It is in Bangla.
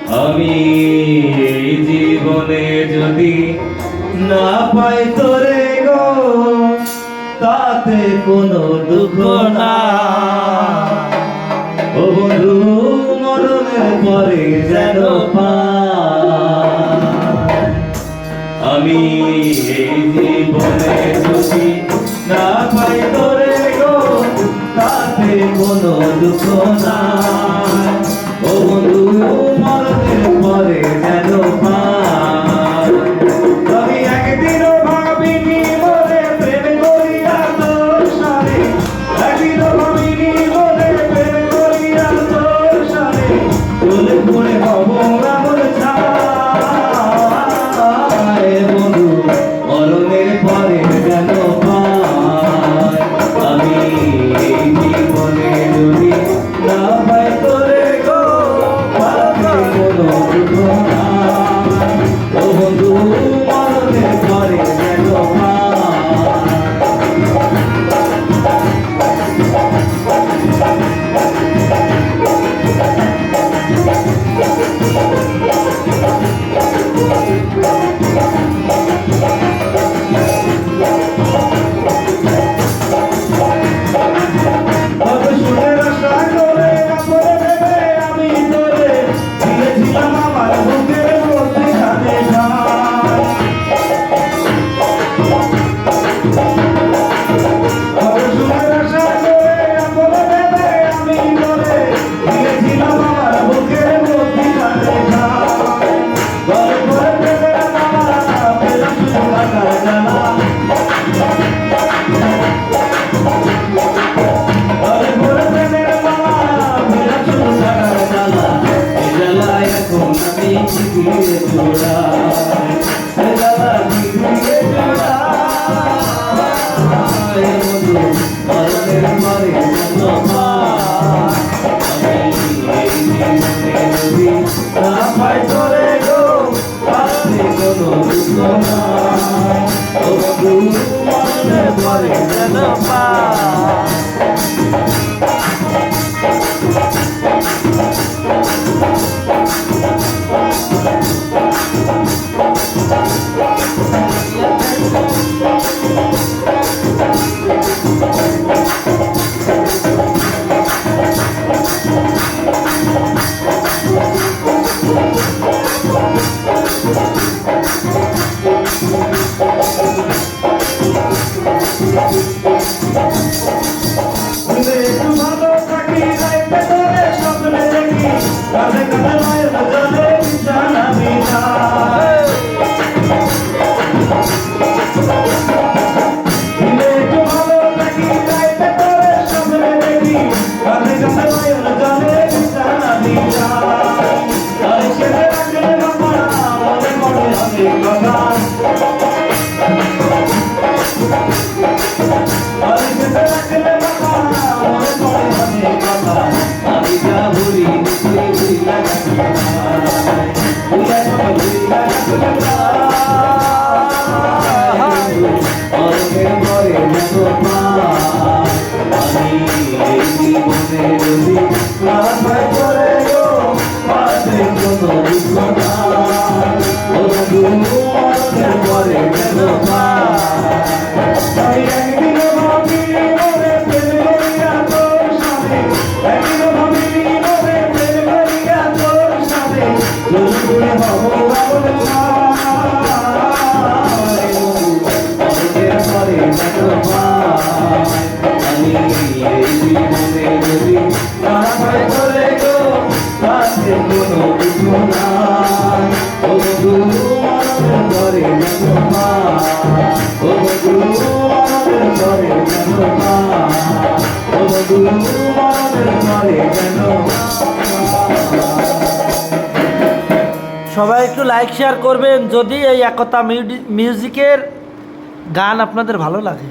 আমি এই জীবনে যদি না পাই তোরে গো, তাতে কোনো দুঃখ না। ও বন্ধু মরণের পরে যেন পাই। আমি এই জীবনে যদি না পাই তোরে গো, তাতে কোনো দুঃখ না। ও বন্ধু মরণের পরে যেন পাই। আমি একদিনও ভাবিনি মরে প্রেম করিয়া তোর সাথে, একদিনও ভাবিনি মরে প্রেম করিয়া তোর সাথে, চলে পড়ে হব আমার ছায়। বন্ধু মরণের পরে যেন পাই। আমি এই জীবনে যদি না পাই তোরে গো, তাতে কোনো দুঃখ না। ও বন্ধু মরণের পরে যেন পাই। সবাই একটু লাইক শেয়ার করবেন যদি এই একতা মিউজিকের গান আপনাদের ভালো লাগে।